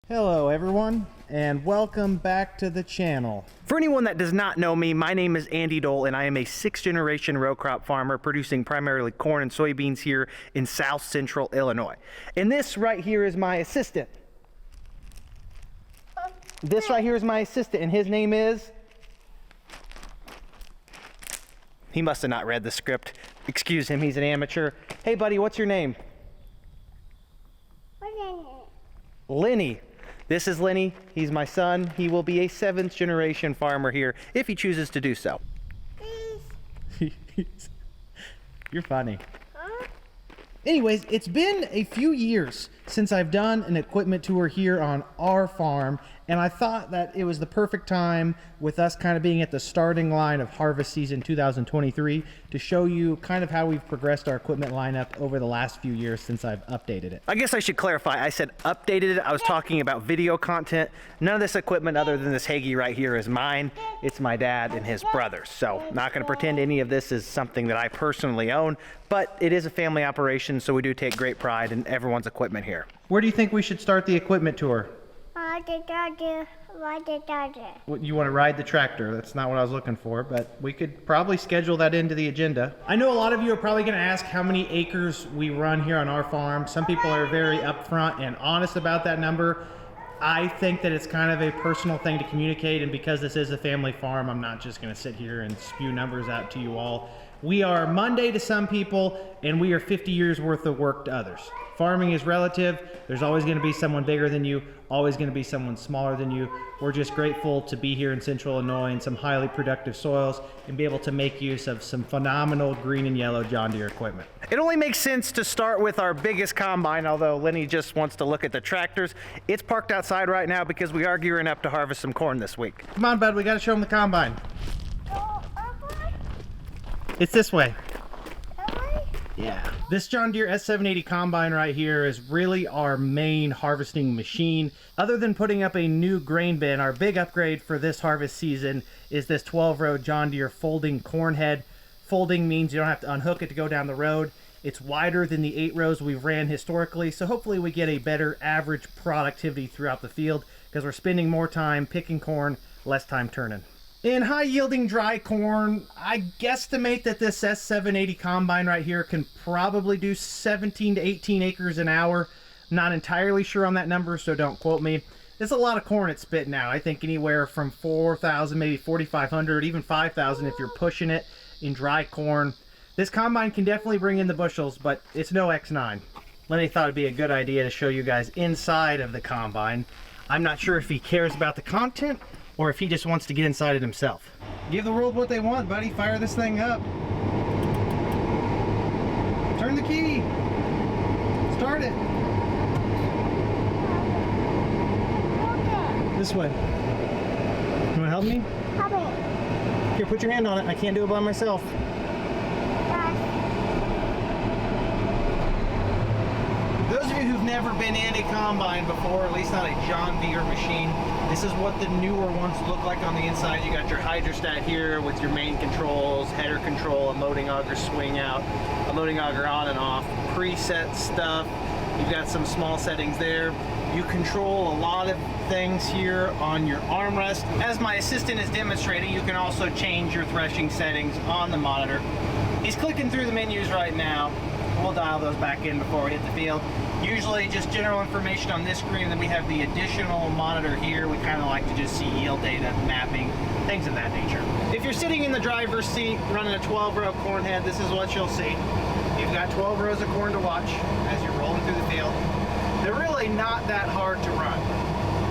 Hello everyone, and welcome back to the channel. For anyone that does not know me, my name is Andy Dole, and I am a 6th-generation row crop farmer producing primarily corn and soybeans here in South Central Illinois. And this right here is my assistant. This right here is my assistant, and his name is... He must have not read the script. Excuse him, he's an amateur. Hey buddy, what's your name? Lenny. This is Lenny. He's my son. He will be a 7th-generation farmer here if he chooses to do so. You're funny. Anyways, it's been a few years since I've done an equipment tour here on our farm, and I thought that it was the perfect time, with us kind of being at the starting line of harvest season 2023, to show you kind of how we've progressed our equipment lineup over the last few years since I've updated it. I guess I should clarify. I said updated it. I was talking about video content. None of this equipment other than this Hagee right here is mine. It's my dad and his brothers. So not going to pretend any of this is something that I personally own, but it is a family operation, so we do take great pride in everyone's equipment here. Where do you think we should start the equipment tour? You want to ride the tractor. That's not what I was looking for, but we could probably schedule that into the agenda. I know a lot of you are probably going to ask how many acres we run here on our farm. Some people are very upfront and honest about that number. I think that it's kind of a personal thing to communicate, and because this is a family farm, I'm not just going to sit here and spew numbers out to you all. We are Monday to some people, and we are 50 years worth of work to others. Farming is relative. There's always going to be someone bigger than you, always going to be someone smaller than you. We're just grateful to be here in Central Illinois in some highly productive soils and be able to make use of some phenomenal green and yellow John Deere equipment. It only makes sense to start with our biggest combine, although Lenny just wants to look at the tractors. It's parked outside right now because we are gearing up to harvest some corn this week. Come on, bud, we got to show them the combine. It's this way. Yeah. This John Deere S780 combine right here is really our main harvesting machine. Other than putting up a new grain bin, our big upgrade for this harvest season is this 12-row John Deere folding corn head. Folding means you don't have to unhook it to go down the road. It's wider than the 8 rows we've ran historically, so hopefully we get a better average productivity throughout the field because we're spending more time picking corn, less time turning. In high-yielding dry corn, I guesstimate that this S780 combine right here can probably do 17 to 18 acres an hour. Not entirely sure on that number, so don't quote me. It's a lot of corn it's spitting out. I think anywhere from 4,000, maybe 4,500, even 5,000 if you're pushing it in dry corn. This combine can definitely bring in the bushels, but it's no X9. Lenny thought it'd be a good idea to show you guys inside of the combine. I'm not sure if he cares about the content or if he just wants to get inside it himself. Give the world what they want, buddy. Fire this thing up. Turn the key. Start it. This way. You wanna help me? Help me. Here, put your hand on it. I can't do it by myself. Those of you who've never been in a combine before, at least not a John Deere machine, this is what the newer ones look like on the inside. You got your hydrostat here with your main controls, header control, a loading auger swing out, a loading auger on and off, preset stuff. You've got some small settings there. You control a lot of things here on your armrest. As my assistant is demonstrating, you can also change your threshing settings on the monitor. He's clicking through the menus right now. We'll dial those back in before we hit the field. Usually just general information on this screen, then we have the additional monitor here. We kind of like to just see yield data, mapping, things of that nature. If you're sitting in the driver's seat running a 12-row corn head, this is what you'll see. You've got 12 rows of corn to watch as you're rolling through the field. They're really not that hard to run.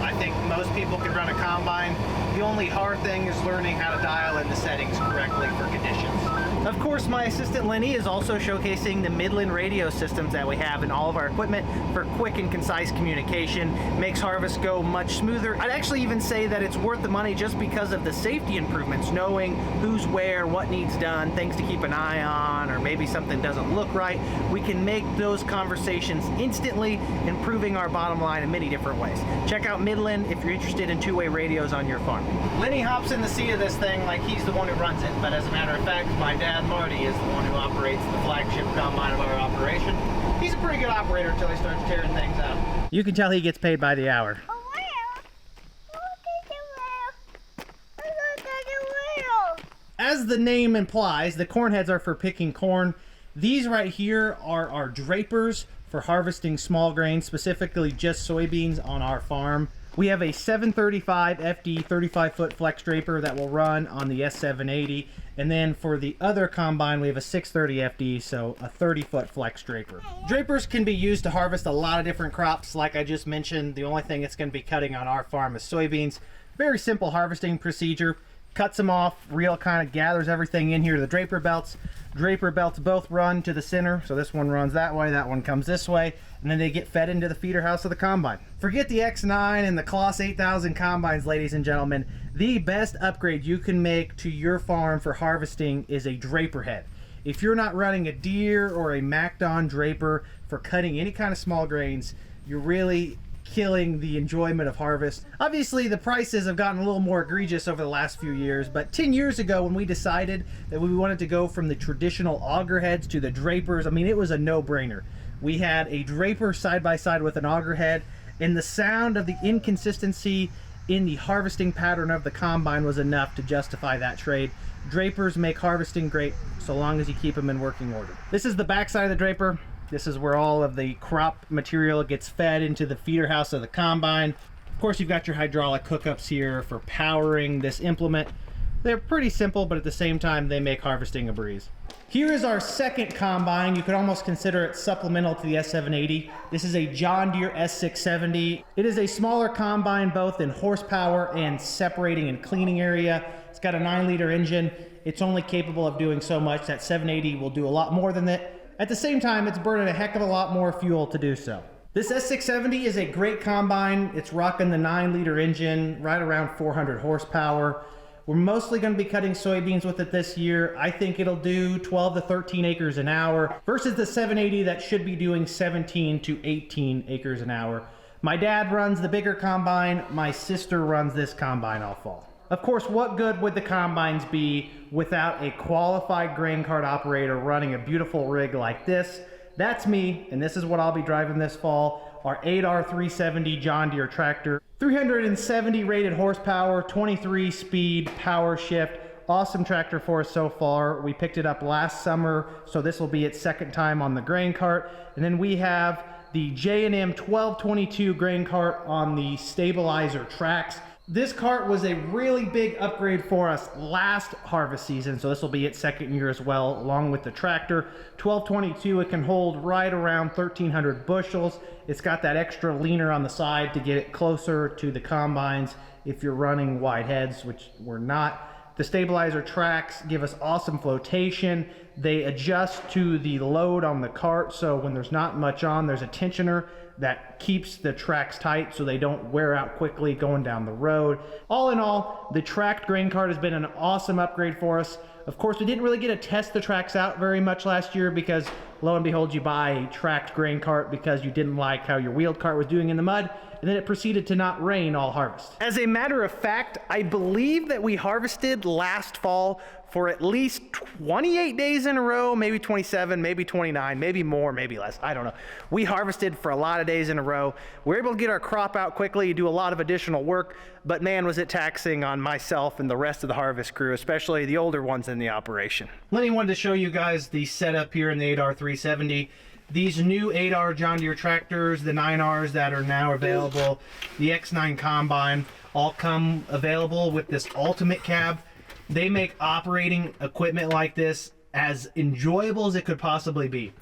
I think most people can run a combine. The only hard thing is learning how to dial in the settings correctly for conditions. Of course, my assistant Lenny is also showcasing the Midland radio systems that we have in all of our equipment for quick and concise communication. Makes harvest go much smoother. I'd actually even say that it's worth the money just because of the safety improvements, knowing who's where, what needs done, things to keep an eye on, or maybe something doesn't look right. We can make those conversations instantly, improving our bottom line in many different ways. Check out Midland if you're interested in two-way radios on your farm. Lenny hops in the seat of this thing like he's the one who runs it, but as a matter of fact, my dad Marty is the one who operates the flagship combine of our operation. He's a pretty good operator until he starts tearing things out. You can tell he gets paid by the hour. as the name implies, the corn heads are for picking corn. These right here are our drapers for harvesting small grains, specifically just soybeans on our farm. We have a 735 FD 35-foot flex draper that will run on the S780. And then for the other combine, we have a 630 FD, so a 30-foot flex draper. Drapers can be used to harvest a lot of different crops. Like I just mentioned, the only thing it's going to be cutting on our farm is soybeans. Very simple harvesting procedure. Cuts them off, reel kind of gathers everything in here to the draper belts. Draper belts both run to the center, so this one runs that way, that one comes this way, and then they get fed into the feeder house of the combine. Forget the X9 and the Kloss 8000 combines, ladies and gentlemen. The best upgrade you can make to your farm for harvesting is a draper head. If you're not running a Deere or a MacDon draper for cutting any kind of small grains, you're really killing the enjoyment of harvest. Obviously, the prices have gotten a little more egregious over the last few years, but 10 years ago when we decided that we wanted to go from the traditional auger heads to the drapers, I mean, it was a no-brainer. We had a draper side by side with an auger head, and the sound of the inconsistency in the harvesting pattern of the combine was enough to justify that trade. Drapers make harvesting great so long as you keep them in working order. This is the back side of the draper. This is where all of the crop material gets fed into the feeder house of the combine. Of course, you've got your hydraulic hookups here for powering this implement. They're pretty simple, but at the same time, they make harvesting a breeze. Here is our second combine. You could almost consider it supplemental to the S780. This is a John Deere S670. It is a smaller combine, both in horsepower and separating and cleaning area. It's got a 9-liter engine. It's only capable of doing so much. That 780 will do a lot more than that. At the same time, it's burning a heck of a lot more fuel to do so. This S670 is a great combine. It's rocking the 9-liter engine, right around 400 horsepower. We're mostly going to be cutting soybeans with it this year. I think it'll do 12 to 13 acres an hour versus the 780 that should be doing 17 to 18 acres an hour. My dad runs the bigger combine. My sister runs this combine all fall. Of course, what good would the combines be without a qualified grain cart operator running a beautiful rig like this? That's me, and this is what I'll be driving this fall. Our 8R370 John Deere tractor. 370 rated horsepower, 23 speed power shift. Awesome tractor for us so far. We picked it up last summer, so this will be its second time on the grain cart. And then we have the J&M 1222 grain cart on the stabilizer tracks. This cart was a really big upgrade for us last harvest season, so this will be its second year as well, along with the tractor. 1222, it can hold right around 1,300 bushels. It's got that extra leaner on the side to get it closer to the combines if you're running wide heads, which we're not. The stabilizer tracks give us awesome flotation. They adjust to the load on the cart, so when there's not much on, there's a tensioner that keeps the tracks tight so they don't wear out quickly going down the road. All in all, the tracked grain cart has been an awesome upgrade for us. Of course, we didn't really get to test the tracks out very much last year because lo and behold, you buy a tracked grain cart because you didn't like how your wheeled cart was doing in the mud, and then it proceeded to not rain all harvest. As a matter of fact, I believe that we harvested last fall for at least 28 days in a row, maybe 27, maybe 29, maybe more, maybe less, I don't know. We harvested for a lot of days in a row. We were able to get our crop out quickly, do a lot of additional work, but man, was it taxing on myself and the rest of the harvest crew, especially the older ones in the operation. Lenny wanted to show you guys the setup here in the 8R370. These new 8R John Deere tractors, the 9Rs that are now available, the X9 Combine, all come available with this ultimate cab. They make operating equipment like this as enjoyable as it could possibly be.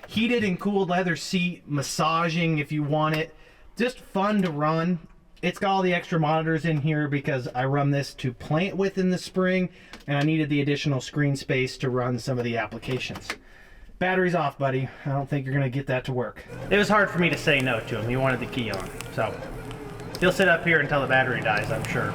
Heated and cooled leather seat, massaging if you want it. Just fun to run. It's got all the extra monitors in here because I run this to plant with in the spring, and I needed the additional screen space to run some of the applications. Battery's off, buddy. I don't think you're gonna get that to work. It was hard for me to say no to him. He wanted the key on, so he'll sit up here until the battery dies, I'm sure.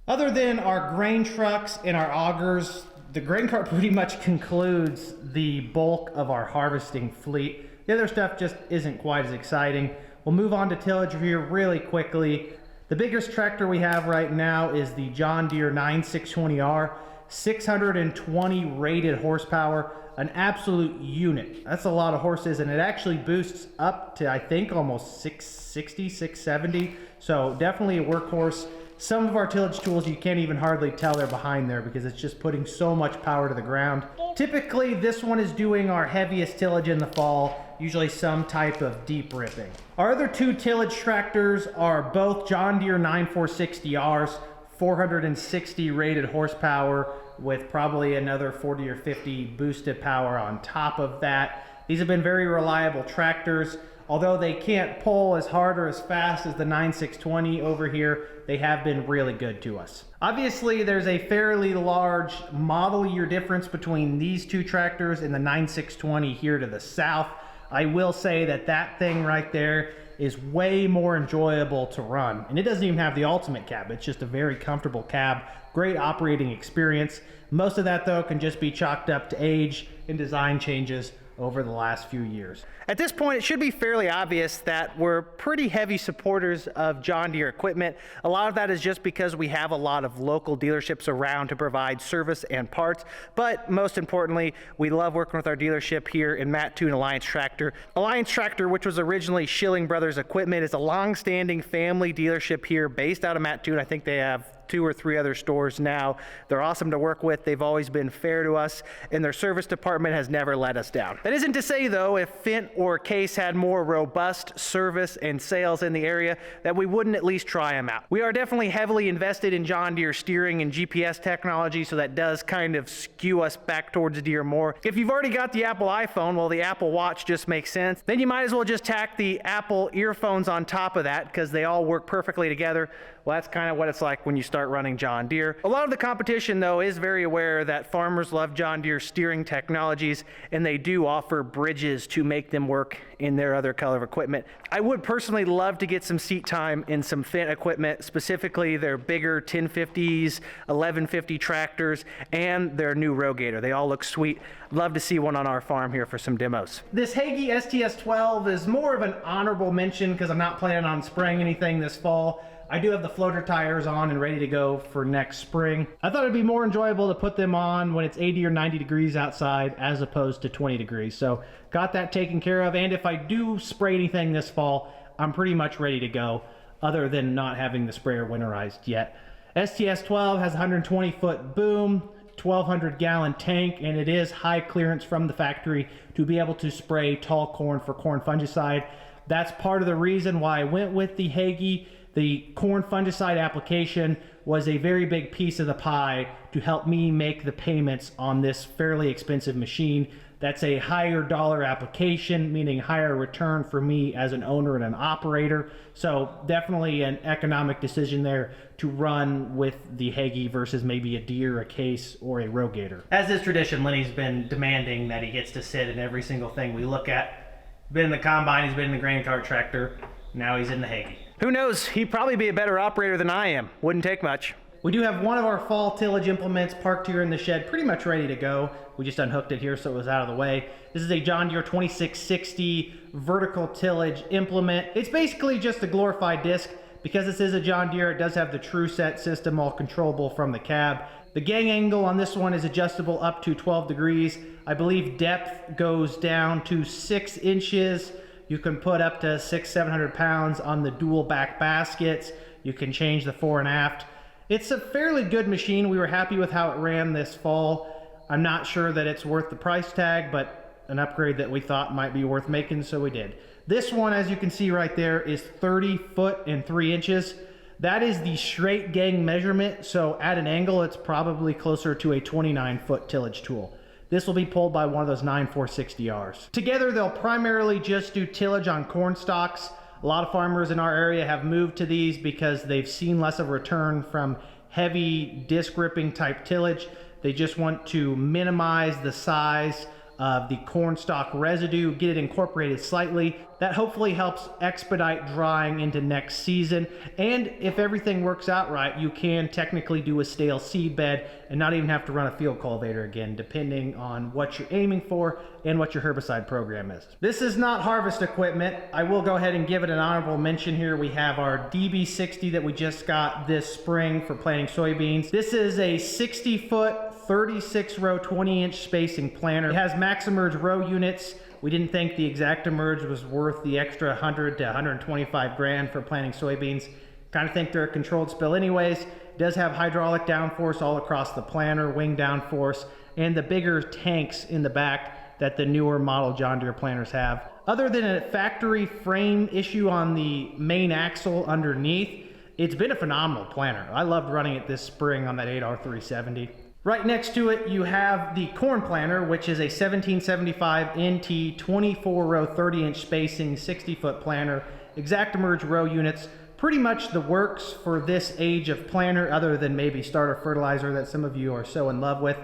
Other than our grain trucks and our augers, the grain cart pretty much concludes the bulk of our harvesting fleet. The other stuff just isn't quite as exciting. We'll move on to tillage here really quickly. The biggest tractor we have right now is the John Deere 9620R, 620 rated horsepower, an absolute unit. That's a lot of horses, and it actually boosts up to, I think, almost 660, 670. So definitely a workhorse. Some of our tillage tools, you can't even hardly tell they're behind there because it's just putting so much power to the ground. Typically, this one is doing our heaviest tillage in the fall, usually some type of deep ripping. Our other two tillage tractors are both John Deere 9460Rs, 460 rated horsepower with probably another 40 or 50 boosted power on top of that. These have been very reliable tractors. Although they can't pull as hard or as fast as the 9620 over here, they have been really good to us. Obviously, there's a fairly large model year difference between these two tractors and the 9620 here to the south. I will say that that thing right there is way more enjoyable to run. And it doesn't even have the ultimate cab. It's just a very comfortable cab, great operating experience. Most of that though can just be chalked up to age and design changes over the last few years. At this point, it should be fairly obvious that we're pretty heavy supporters of John Deere equipment. A lot of that is just because we have a lot of local dealerships around to provide service and parts, but most importantly, we love working with our dealership here in Mattoon Alliance Tractor. Alliance Tractor, which was originally Schilling Brothers Equipment, is a long-standing family dealership here based out of Mattoon. I think they have 2 or 3 other stores now. They're awesome to work with. They've always been fair to us, and their service department has never let us down. That isn't to say, though, if Fint or Case had more robust service and sales in the area, that we wouldn't at least try them out. We are definitely heavily invested in John Deere steering and GPS technology, so that does kind of skew us back towards Deere more. If you've already got the Apple iPhone, well, the Apple Watch just makes sense. Then you might as well just tack the Apple earphones on top of that because they all work perfectly together. Well, that's kind of what it's like when you start running John Deere. A lot of the competition, though, is very aware that farmers love John Deere steering technologies, and they do offer bridges to make them work in their other color of equipment. I would personally love to get some seat time in some Fint equipment, specifically their bigger 1050s, 1150 tractors, and their new Rogator. They all look sweet. Love to see one on our farm here for some demos. This Hagie STS-12 is more of an honorable mention because I'm not planning on spraying anything this fall. I do have the floater tires on and ready to go for next spring. I thought it'd be more enjoyable to put them on when it's 80 or 90 degrees outside as opposed to 20 degrees. So got that taken care of. And if I do spray anything this fall, I'm pretty much ready to go other than not having the sprayer winterized yet. STS-12 has a 120-foot boom, 1,200 gallon tank, and it is high clearance from the factory to be able to spray tall corn for corn fungicide. That's part of the reason why I went with the Hagie. The corn fungicide application was a very big piece of the pie to help me make the payments on this fairly expensive machine. That's a higher dollar application, meaning higher return for me as an owner and an operator. So definitely an economic decision there to run with the Hagie versus maybe a Deere, a Case, or a Rogator. As is tradition, Lenny's been demanding that he gets to sit in every single thing we look at. Been in the combine, he's been in the grain cart tractor, now he's in the Hagie. Who knows, he'd probably be a better operator than I am. Wouldn't take much. We do have one of our fall tillage implements parked here in the shed, pretty much ready to go. We just unhooked it here so it was out of the way. This is a John Deere 2660 vertical tillage implement. It's basically just a glorified disc. Because this is a John Deere, it does have the true set system, all controllable from the cab. The gang angle on this one is adjustable up to 12 degrees. I believe depth goes down to 6 inches. You can put up to 600-700 pounds on the dual back baskets. You can change the fore and aft. It's a fairly good machine. We were happy with how it ran this fall. I'm not sure that it's worth the price tag, but an upgrade that we thought might be worth making, so we did. This one, as you can see right there, is 30 foot and 3 inches. That is the straight gang measurement, so at an angle, it's probably closer to a 29-foot tillage tool. This will be pulled by one of those 9460Rs. Together, they'll primarily just do tillage on corn stalks. A lot of farmers in our area have moved to these because they've seen less of a return from heavy disc ripping type tillage. They just want to minimize the size of the corn stalk residue, get it incorporated slightly. That hopefully helps expedite drying into next season. And if everything works out right, you can technically do a stale seed bed and not even have to run a field cultivator again, depending on what you're aiming for and what your herbicide program is. This is not harvest equipment. I will go ahead and give it an honorable mention here. We have our DB60 that we just got this spring for planting soybeans. This is a 60-foot, 36 row, 20-inch spacing planter. It has max emerge row units. We didn't think the exact emerge was worth the extra 100 to 125 grand for planting soybeans. Kind of think they're a controlled spill anyways. It does have hydraulic downforce all across the planter, wing downforce, and the bigger tanks in the back that the newer model John Deere planters have. Other than a factory frame issue on the main axle underneath, it's been a phenomenal planter. I loved running it this spring on that 8R370. Right next to it, you have the corn planter, which is a 1775 NT 24 row 30-inch spacing 60-foot planter, exact emerge row units. Pretty much the works for this age of planter, other than maybe starter fertilizer that some of you are so in love with.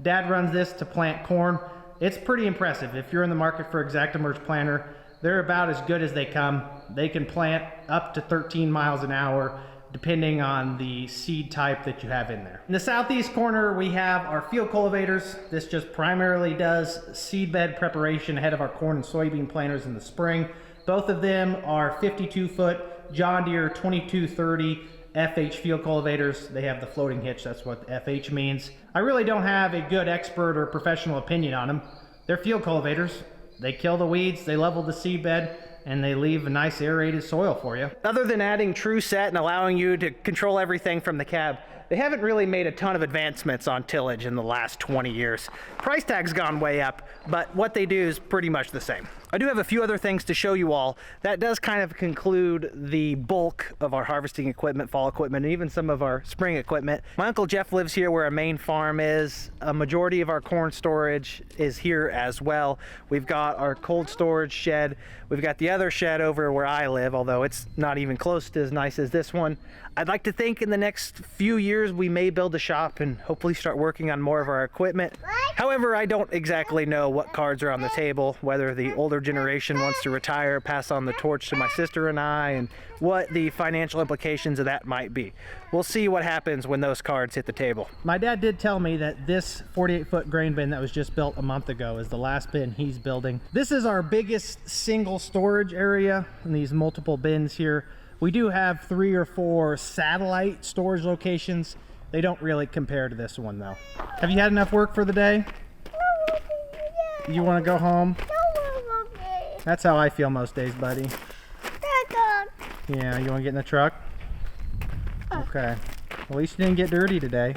Dad runs this to plant corn. It's pretty impressive. If you're in the market for exact emerge planter, they're about as good as they come. They can plant up to 13 miles an hour, depending on the seed type that you have in there. In the southeast corner, we have our field cultivators. This just primarily does seed bed preparation ahead of our corn and soybean planters in the spring. Both of them are 52-foot John Deere 2230 FH field cultivators. They have the floating hitch, that's what FH means. I really don't have a good expert or professional opinion on them. They're field cultivators. They kill the weeds, they level the seed bed, and they leave a nice aerated soil for you. Other than adding true set and allowing you to control everything from the cab, they haven't really made a ton of advancements on tillage in the last 20 years. Price tag's gone way up, but what they do is pretty much the same. I do have a few other things to show you all. That does kind of conclude the bulk of our harvesting equipment, fall equipment, and even some of our spring equipment. My Uncle Jeff lives here where our main farm is. A majority of our corn storage is here as well. We've got our cold storage shed. We've got the other shed over where I live, although it's not even close to as nice as this one. I'd like to think in the next few years we may build a shop and hopefully start working on more of our equipment. However, I don't exactly know what cards are on the table, whether the older generation wants to retire, pass on the torch to my sister and I, and what the financial implications of that might be. We'll see what happens when those cards hit the table. My dad did tell me that this 48-foot grain bin that was just built a month ago is the last bin he's building. This is our biggest single storage area in these multiple bins here. We do have 3 or 4 satellite storage locations. They don't really compare to this one though. Have you had enough work for the day? You want to go home? That's how I feel most days, buddy. Yeah, you want to get in the truck? Okay. At least you didn't get dirty today.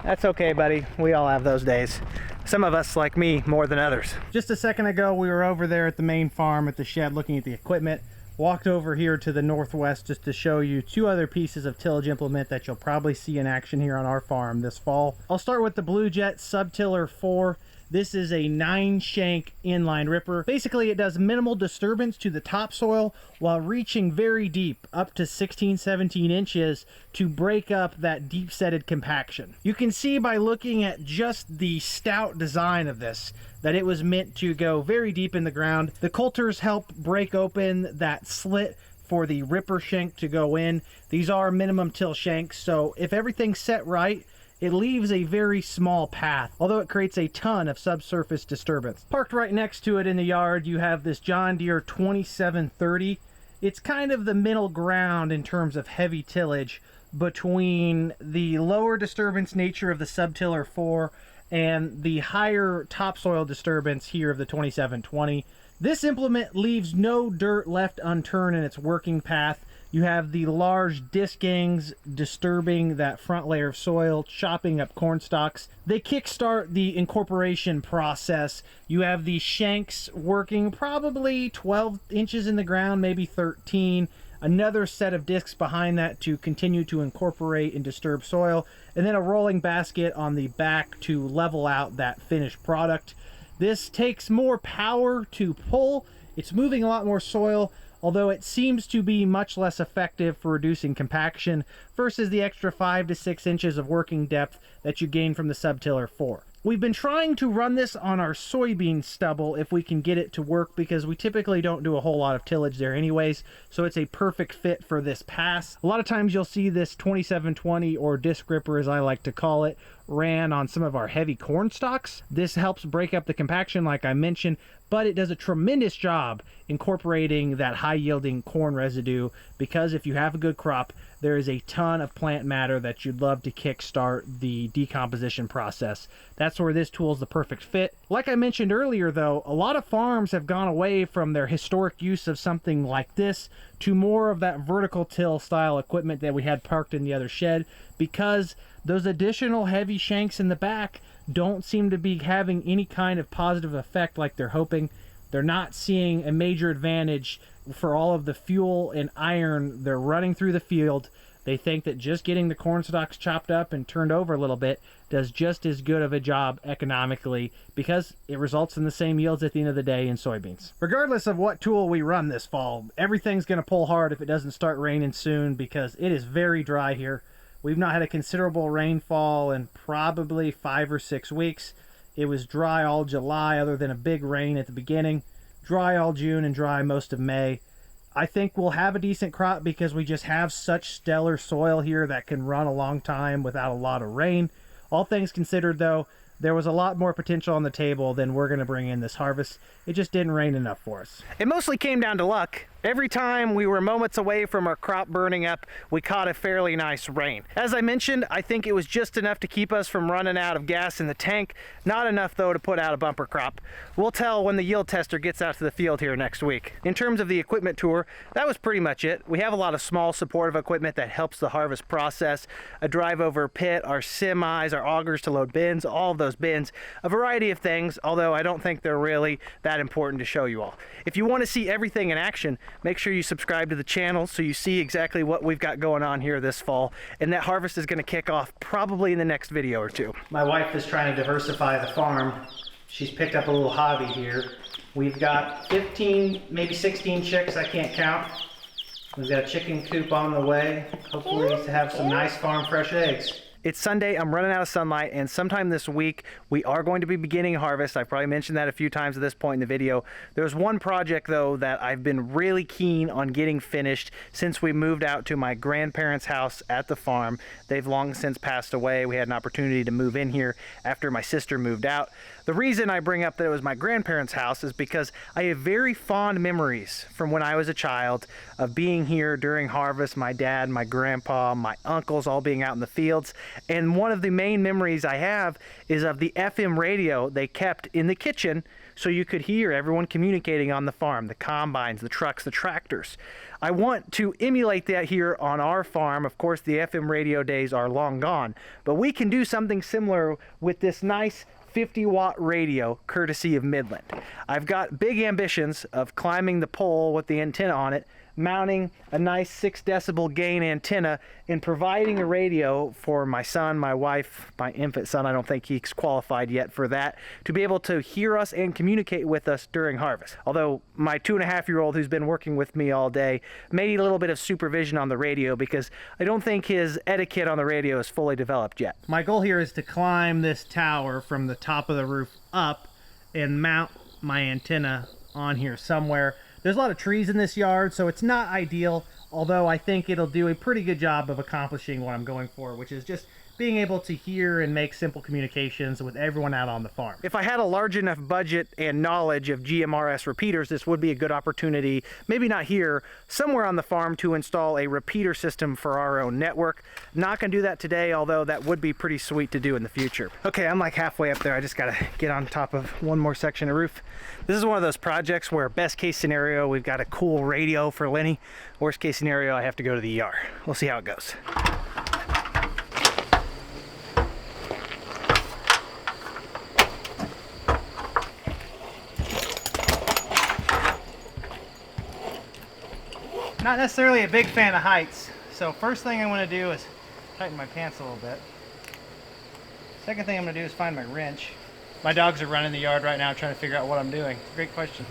That's okay, buddy. We all have those days. Some of us, like me, more than others. Just a second ago, we were over there at the main farm at the shed looking at the equipment. Walked over here to the northwest just to show you 2 other pieces of tillage implement that you'll probably see in action here on our farm this fall. I'll start with the Blue Jet Subtiller 4. This is a 9-shank inline ripper. Basically, it does minimal disturbance to the topsoil while reaching very deep, up to 16-17 inches, to break up that deep-setted compaction. You can see by looking at just the stout design of this that it was meant to go very deep in the ground. The coulters help break open that slit for the ripper shank to go in. These are minimum till shanks, so if everything's set right, it leaves a very small path, although it creates a ton of subsurface disturbance. Parked right next to it in the yard, you have this John Deere 2730. It's kind of the middle ground in terms of heavy tillage between the lower disturbance nature of the Subtiller 4 and the higher topsoil disturbance here of the 2720. This implement leaves no dirt left unturned in its working path. You have the large disc gangs disturbing that front layer of soil, chopping up corn stalks. They kickstart the incorporation process. You have the shanks working probably 12 inches in the ground, maybe 13. Another set of discs behind that to continue to incorporate and disturb soil. And then a rolling basket on the back to level out that finished product. This takes more power to pull. It's moving a lot more soil, although it seems to be much less effective for reducing compaction versus the extra 5 to 6 inches of working depth that you gain from the Subtiller 4. We've been trying to run this on our soybean stubble if we can get it to work, because we typically don't do a whole lot of tillage there anyways, so it's a perfect fit for this pass. A lot of times you'll see this 2720, or disc ripper as I like to call it, ran on some of our heavy corn stalks. This helps break up the compaction like I mentioned, but it does a tremendous job incorporating that high yielding corn residue, because if you have a good crop, there is a ton of plant matter that you'd love to kickstart the decomposition process. That's where this tool is the perfect fit. Like I mentioned earlier though, a lot of farms have gone away from their historic use of something like this to more of that vertical till style equipment that we had parked in the other shed, because those additional heavy shanks in the back don't seem to be having any kind of positive effect like they're hoping. They're not seeing a major advantage for all of the fuel and iron they're running through the field. They think that just getting the corn stalks chopped up and turned over a little bit does just as good of a job economically, because it results in the same yields at the end of the day in soybeans. Regardless of what tool we run this fall, everything's going to pull hard if it doesn't start raining soon, because it is very dry here. We've not had a considerable rainfall in probably 5 or 6 weeks. It was dry all July other than a big rain at the beginning, dry all June, and dry most of May. I think we'll have a decent crop because we just have such stellar soil here that can run a long time without a lot of rain. All things considered, though, there was a lot more potential on the table than we're going to bring in this harvest. It just didn't rain enough for us. It mostly came down to luck. Every time we were moments away from our crop burning up, we caught a fairly nice rain. As I mentioned, I think it was just enough to keep us from running out of gas in the tank. Not enough, though, to put out a bumper crop. We'll tell when the yield tester gets out to the field here next week. In terms of the equipment tour, that was pretty much it. We have a lot of small supportive equipment that helps the harvest process. A drive over pit, our semis, our augers to load bins, all of those bins, a variety of things, although I don't think they're really that important to show you all. If you want to see everything in action, make sure you subscribe to the channel so you see exactly what we've got going on here this fall. And that harvest is going to kick off probably in the next video or two. My wife is trying to diversify the farm. She's picked up a little hobby here. We've got 15, maybe 16 chicks, I can't count. We've got a chicken coop on the way. Hopefully to have some nice farm fresh eggs. It's Sunday, I'm running out of sunlight, and sometime this week we are going to be beginning harvest. I've probably mentioned that a few times at this point in the video. There's one project though that I've been really keen on getting finished since we moved out to my grandparents' house at the farm. They've long since passed away. We had an opportunity to move in here after my sister moved out. The reason I bring up that it was my grandparents' house is because I have very fond memories from when I was a child of being here during harvest, my dad, my grandpa, my uncles all being out in the fields. And one of the main memories I have is of the FM radio they kept in the kitchen so you could hear everyone communicating on the farm, the combines, the trucks, the tractors. I want to emulate that here on our farm. Of course, the FM radio days are long gone, but we can do something similar with this nice 50-watt radio courtesy of Midland. I've got big ambitions of climbing the pole with the antenna on it, mounting a nice 6 decibel gain antenna, and providing a radio for my son, my wife, my infant son. I don't think he's qualified yet for that, to be able to hear us and communicate with us during harvest. Although my 2.5-year-old, who's been working with me all day, may need a little bit of supervision on the radio because I don't think his etiquette on the radio is fully developed yet. My goal here is to climb this tower from the top of the roof up and mount my antenna on here somewhere. There's a lot of trees in this yard, so it's not ideal, although I think it'll do a pretty good job of accomplishing what I'm going for, which is just being able to hear and make simple communications with everyone out on the farm. If I had a large enough budget and knowledge of GMRS repeaters, this would be a good opportunity, maybe not here, somewhere on the farm, to install a repeater system for our own network. Not gonna do that today, although that would be pretty sweet to do in the future. Okay, I'm like halfway up there. I just gotta get on top of one more section of roof. This is one of those projects where best case scenario, we've got a cool radio for Lenny. Worst case scenario, I have to go to the ER. We'll see how it goes. Not necessarily a big fan of heights, so first thing I'm going to do is tighten my pants a little bit. Second thing I'm going to do is find my wrench. My dogs are running the yard right now trying to figure out what I'm doing. Great question.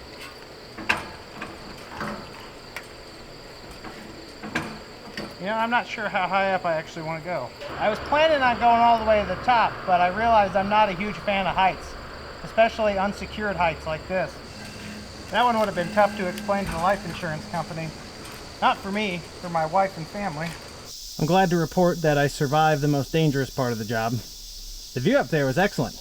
You know, I'm not sure how high up I actually want to go. I was planning on going all the way to the top, but I realized I'm not a huge fan of heights, especially unsecured heights like this. That one would have been tough to explain to the life insurance company. Not for me, for my wife and family. I'm glad to report that I survived the most dangerous part of the job. The view up there was excellent.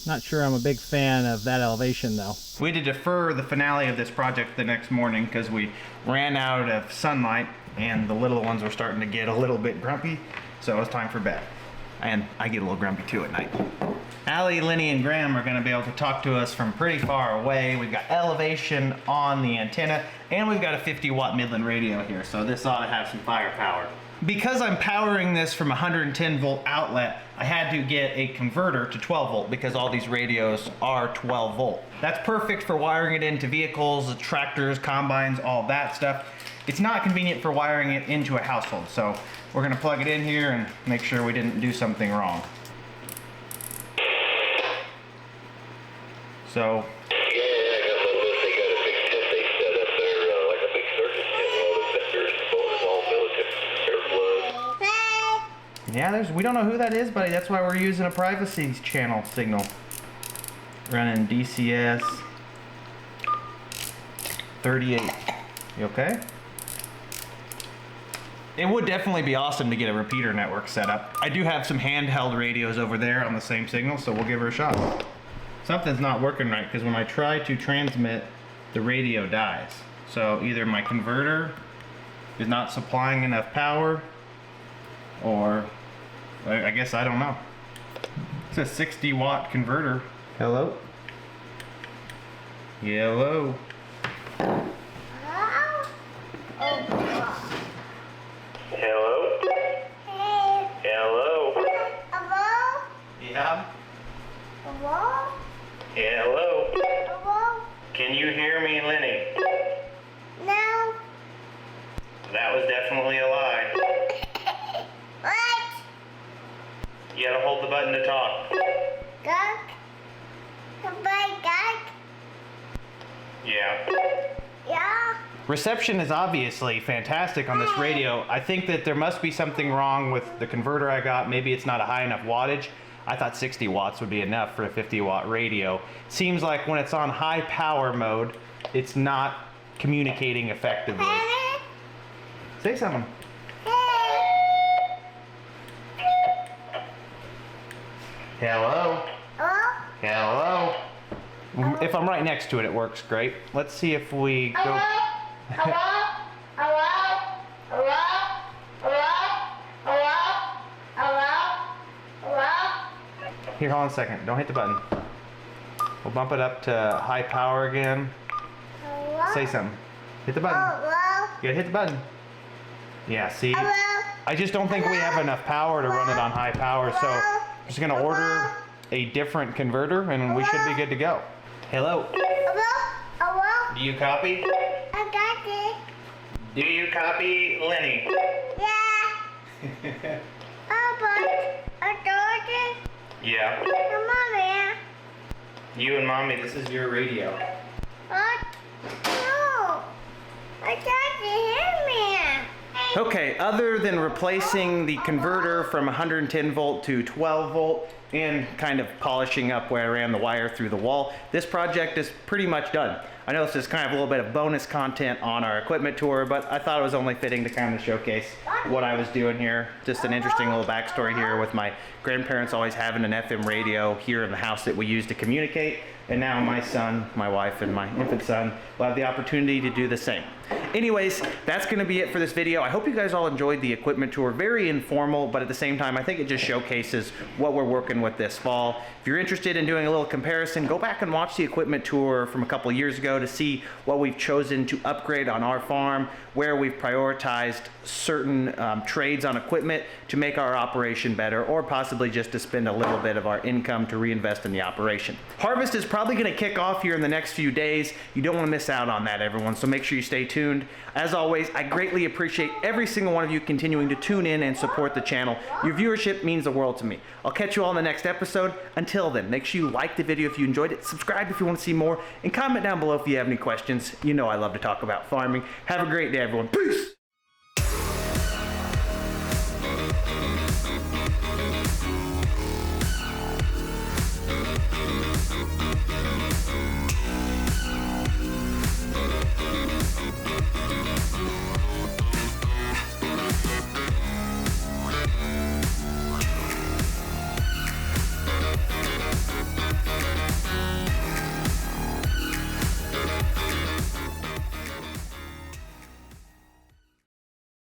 Not sure I'm a big fan of that elevation though. We had to defer the finale of this project the next morning because we ran out of sunlight and the little ones were starting to get a little bit grumpy, so it was time for bed. and I get a little grumpy too at night. Allie, Lenny, and Graham are gonna be able to talk to us from pretty far away. We've got elevation on the antenna, and we've got a 50-watt Midland radio here, so this ought to have some firepower. Because I'm powering this from a 110 volt outlet, I had to get a converter to 12 volt because all these radios are 12 volt. That's perfect for wiring it into vehicles, tractors, combines, all that stuff. It's not convenient for wiring it into a household, so we're gonna plug it in here and make sure we didn't do something wrong. So, yeah, we don't know who that is, buddy. That's why we're using a privacy channel signal. Running DCS 38. You okay? It would definitely be awesome to get a repeater network set up. I do have some handheld radios over there on the same signal, so we'll give her a shot. Something's not working right, because when I try to transmit, the radio dies. So either my converter is not supplying enough power, or I guess I don't know. It's a 60-watt converter. Hello? Hello? Hello? Hello? Hello? Yeah? Hello? Hello? Hello? Can you hear me, Lenny? No. That was definitely a lie. What? You gotta hold the button to talk. Duck? Goodbye, duck? Yeah. Yeah? Reception is obviously fantastic on this radio. I think that there must be something wrong with the converter I got. Maybe it's not a high enough wattage. I thought 60 watts would be enough for a 50-watt radio. Seems like when it's on high power mode, it's not communicating effectively. Say something. Hello? Hello? Hello? If I'm right next to it, it works great. Let's see if we go... Hello? Hello? Hello? Hello? Hello? Hello? Hello? Here, hold on a second. Don't hit the button. We'll bump it up to high power again. Hello? Say something. Hit the button. Hello? You gotta hit the button. Yeah, see? Hello? I just don't think we have enough power to run it on high power, so I'm just gonna order a different converter and we should be good to go. Hello? Hello? Hello? Do you copy? I got it. Do you copy, Lenny? Yeah. But I got it. Yeah. Mommy. You and Mommy, this is your radio. What? No. I got to hear me. Okay, other than replacing the converter from 110 volt to 12 volt and kind of polishing up where I ran the wire through the wall, this project is pretty much done. I know this is kind of a little bit of bonus content on our equipment tour, but I thought it was only fitting to kind of showcase what I was doing here. Just an interesting little backstory here with my grandparents always having an FM radio here in the house that we use to communicate, and now my son, my wife, and my infant son will have the opportunity to do the same. Anyways, that's going to be it for this video. I hope you guys all enjoyed the equipment tour. Very informal, but at the same time, I think it just showcases what we're working with this fall. If you're interested in doing a little comparison, go back and watch the equipment tour from a couple of years ago to see what we've chosen to upgrade on our farm, where we've prioritized certain trades on equipment to make our operation better, or possibly just to spend a little bit of our income to reinvest in the operation. Harvest is probably going to kick off here in the next few days. You don't want to miss out on that, everyone, so make sure you stay tuned. As always, I greatly appreciate every single one of you continuing to tune in and support the channel. Your viewership means the world to me. I'll catch you all in the next episode. Until then, make sure you like the video if you enjoyed it, subscribe if you want to see more, and comment down below if you have any questions. You know I love to talk about farming. Have a great day, everyone. Peace!